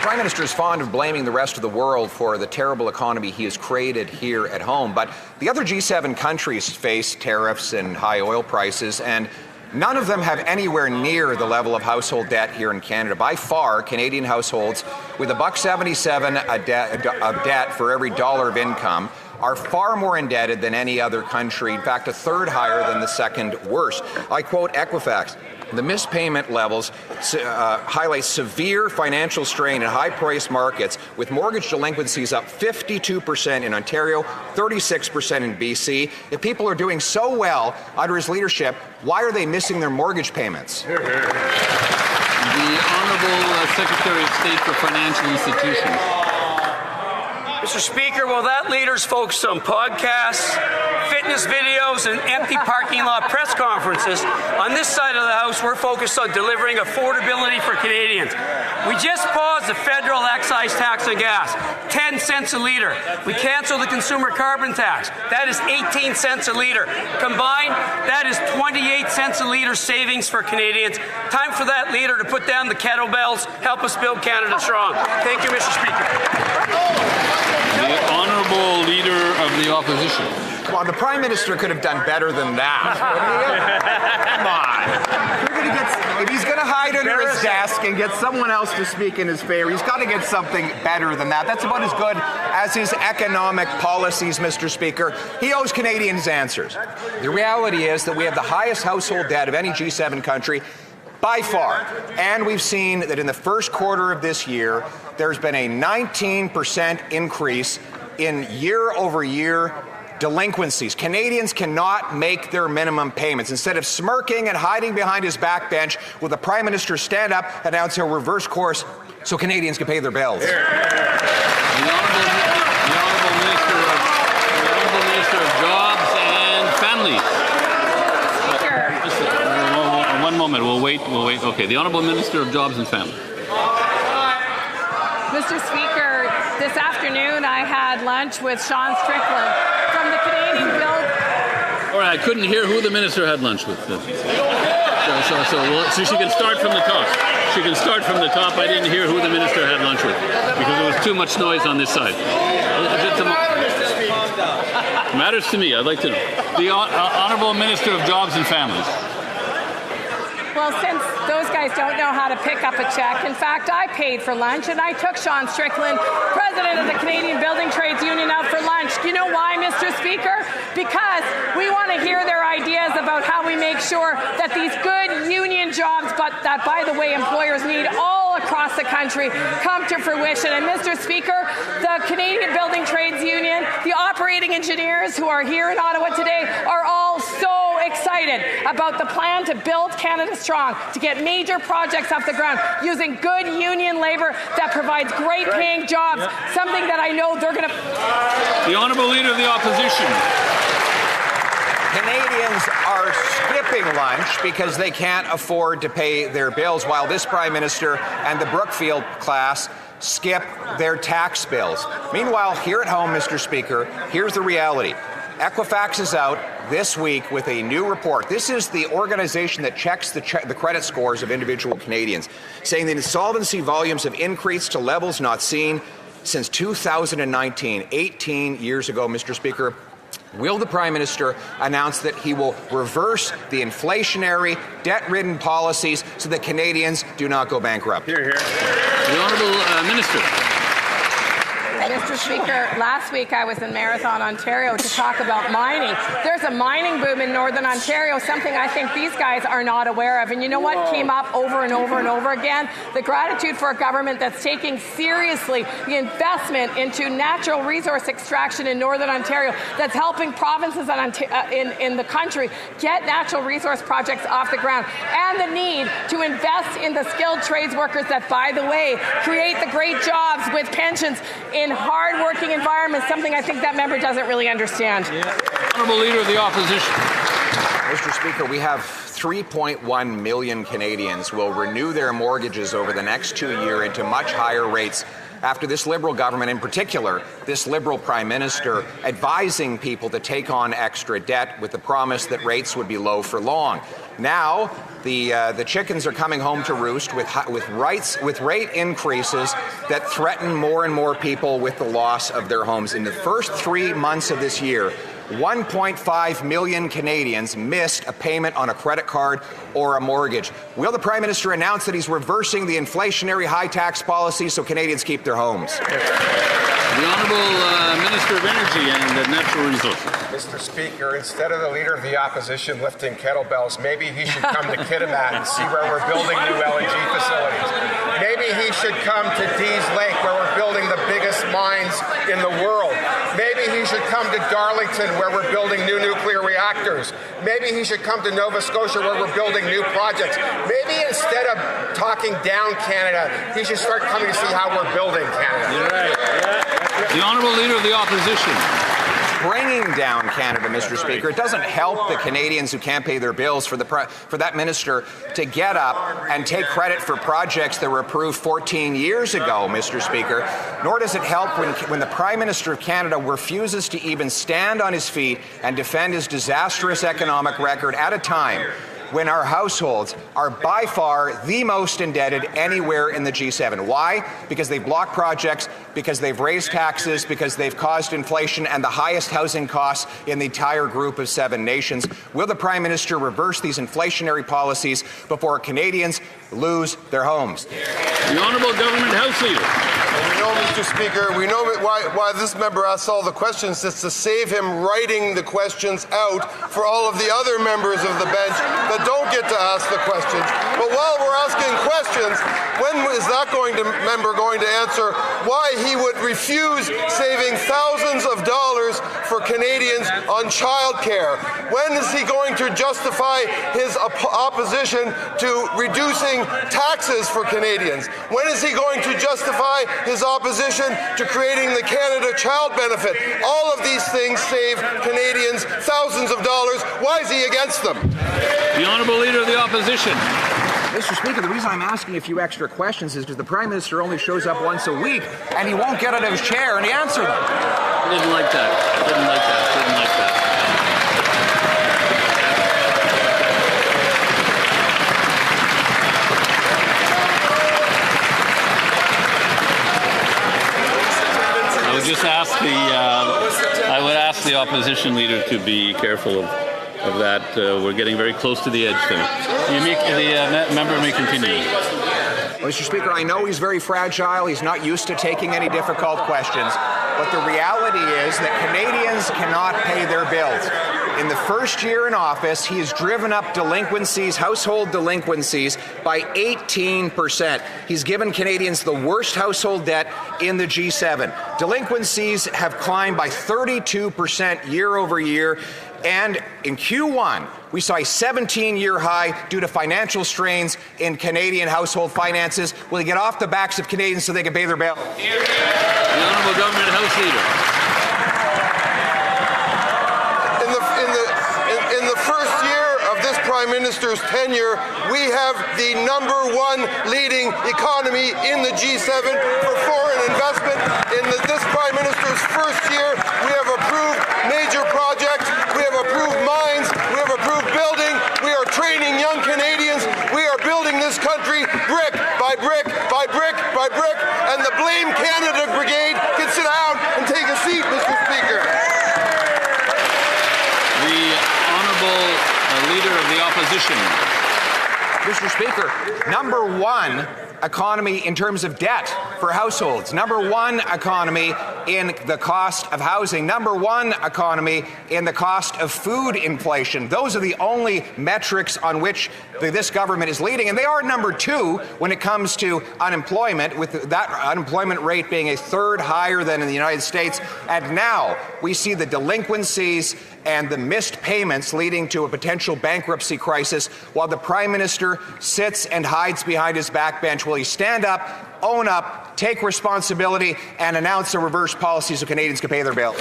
Prime Minister is fond of blaming the rest of the world for the terrible economy he has created here at home, but the other G7 countries face tariffs and high oil prices, and none of them have anywhere near the level of household debt here in Canada. By far, Canadian households with $1.77 of debt for every dollar of income are far more indebted than any other country, in fact, a third higher than the second worst. I quote Equifax. The missed payment levels highlight severe financial strain in high-priced markets, with mortgage delinquencies up 52% in Ontario, 36% in BC. If people are doing so well under his leadership, why are they missing their mortgage payments? The Honourable Secretary of State for Financial Institutions. Mr. Speaker, while that leader's focused on podcasts, fitness videos, and empty parking lot press conferences, on this side of the House, we're focused on delivering affordability for Canadians. We just paused the federal excise tax on gas, 10 cents a litre. We canceled the consumer carbon tax. That is 18 cents a litre. Combined, that is 28 cents a litre savings for Canadians. Time for that leader to put down the kettlebells, help us build Canada strong. Thank you, Mr. Speaker. The Honourable Leader of the Opposition. Well, the Prime Minister could have done better than that. Come on. If he's going to hide under his desk and get someone else to speak in his favor, he's got to get something better than that. That's about as good as his economic policies, Mr. Speaker. He owes Canadians answers. The reality is that we have the highest household debt of any G7 country by far. And we've seen that in the first quarter of this year, there's been a 19% increase in year-over-year delinquencies. Canadians cannot make their minimum payments. Instead of smirking and hiding behind his backbench, will the Prime Minister stand up, announce a reverse course so Canadians can pay their bills? The Honourable Minister of Jobs and Families. One moment, we'll wait. Okay, the Honourable Minister of Jobs and Families. Mr. Speaker, this afternoon I had lunch with Sean Strickland from the Canadian Build. All right, I couldn't hear who the minister had lunch with. So she can start from the top. She can start from the top. I didn't hear who the minister had lunch with because there was too much noise on this side. Matters to me. I'd like to know. The Honourable Minister of Jobs and Families. Well, since those guys don't know how to pick up a check, in fact, I paid for lunch and I took Sean Strickland, president of the Canadian Building Trades Union, out for lunch. Do you know why, Mr. Speaker? Because we want to hear their ideas about how we make sure that these good union jobs, but that, by the way, employers need all across the country, come to fruition. And Mr. Speaker, the Canadian Building Trades Union, the operating engineers who are here in Ottawa today are all so excited about the plan to build Canada strong, to get major projects off the ground using good union labour that provides great paying jobs, something that I know they're going to... The Honourable Leader of the Opposition. Canadians are skipping lunch because they can't afford to pay their bills, while this Prime Minister and the Brookfield class skip their tax bills. Meanwhile, here at home, Mr. Speaker, here's the reality. Equifax is out this week with a new report. This is the organization that checks the credit scores of individual Canadians, saying that insolvency volumes have increased to levels not seen since 2019, 18 years ago, Mr. Speaker. Will the Prime Minister announce that he will reverse the inflationary, debt-ridden policies so that Canadians do not go bankrupt? Hear, hear. The Honourable Minister. Mr. Speaker, last week I was in Marathon, Ontario to talk about mining. There's a mining boom in Northern Ontario, something I think these guys are not aware of. And you know what came up over and over and over again? The gratitude for a government that's taking seriously the investment into natural resource extraction in Northern Ontario, that's helping provinces in the country get natural resource projects off the ground, and the need to invest in the skilled trades workers that, by the way, create the great jobs with pensions in hard-working environments, something I think that member doesn't really understand. Honourable Leader of the Opposition. Mr. Speaker, we have 3.1 million Canadians will renew their mortgages over the next 2 years into much higher rates after this Liberal government, in particular, this Liberal Prime Minister, advising people to take on extra debt with the promise that rates would be low for long. Now, the chickens are coming home to roost with rate increases that threaten more and more people with the loss of their homes. In the first 3 months of this year, 1.5 million Canadians missed a payment on a credit card or a mortgage. Will the Prime Minister announce that he's reversing the inflationary high tax policy so Canadians keep their homes? The Honourable Minister of Energy and Natural Resources. Mr. Speaker, instead of the Leader of the Opposition lifting kettlebells, maybe he should come to Kitimat and see where we're building new LNG facilities. Maybe he should come to Dease Lake, where we're building the biggest mines in the world. Maybe he should come to Darlington, where we're building new nuclear reactors. Maybe he should come to Nova Scotia, where we're building new projects. Maybe instead of talking down Canada, he should start coming to see how we're building Canada. You're right. The Honourable Leader of the Opposition. Bringing down Canada, Mr. Speaker. It doesn't help the Canadians who can't pay their bills for that minister to get up and take credit for projects that were approved 14 years ago, Mr. Speaker. Nor does it help when the Prime Minister of Canada refuses to even stand on his feet and defend his disastrous economic record at a time when our households are by far the most indebted anywhere in the G7. Why? Because they've blocked projects, because they've raised taxes, because they've caused inflation and the highest housing costs in the entire group of 7 nations. Will the Prime Minister reverse these inflationary policies before Canadians lose their homes? The Honourable Government House Leader. We know, Mr. Speaker, we know why this member asks all the questions. It's to save him writing the questions out for all of the other members of the bench that don't get to ask the questions. But while we're asking questions, when is that member going to answer why he would refuse saving thousands of dollars for Canadians on childcare? When is he going to justify his opposition to reducing taxes for Canadians? When is he going to justify his opposition to creating the Canada Child Benefit? All of these things save Canadians thousands of dollars. Why is he against them? The Honourable Leader of the Opposition. Mr. Speaker, the reason I'm asking a few extra questions is because the Prime Minister only shows up once a week and he won't get out of his chair and answer them. Didn't like that. Didn't like that. Didn't like that. I would ask the opposition leader to be careful of that. We're getting very close to the edge there. The member may continue. Mr. Speaker, I know he's very fragile. He's not used to taking any difficult questions. But the reality is that Canadians cannot pay their bills. In the first year in office, he has driven up delinquencies, household delinquencies, by 18%. He's given Canadians the worst household debt in the G7. Delinquencies have climbed by 32% year over year. And in Q1, we saw a 17-year high due to financial strains in Canadian household finances. Will he get off the backs of Canadians so they can pay their bill? The Honourable Government House Leader. In the first year of this Prime Minister's tenure, we have the #1 leading economy in the G7 for foreign investment. In this Prime Minister's first year, we have approved major projects, we have approved mines, we have approved building, we are training young Canadians, we are building this country brick by brick by brick by brick, and the Blame Canada Brigade can sit down and take a seat, Mr. Speaker. The Honourable Leader of the Opposition. Mr. Speaker, #1 economy in terms of debt for households, #1 economy in the cost of housing, #1 economy in the cost of food inflation. Those are the only metrics on which this government is leading, and they are #2 when it comes to unemployment, with that unemployment rate being a third higher than in the United States. And now we see the delinquencies and the missed payments leading to a potential bankruptcy crisis while the Prime Minister sits and hides behind his backbench. Will he stand up, own up, take responsibility, and announce a reverse policy so Canadians can pay their bill?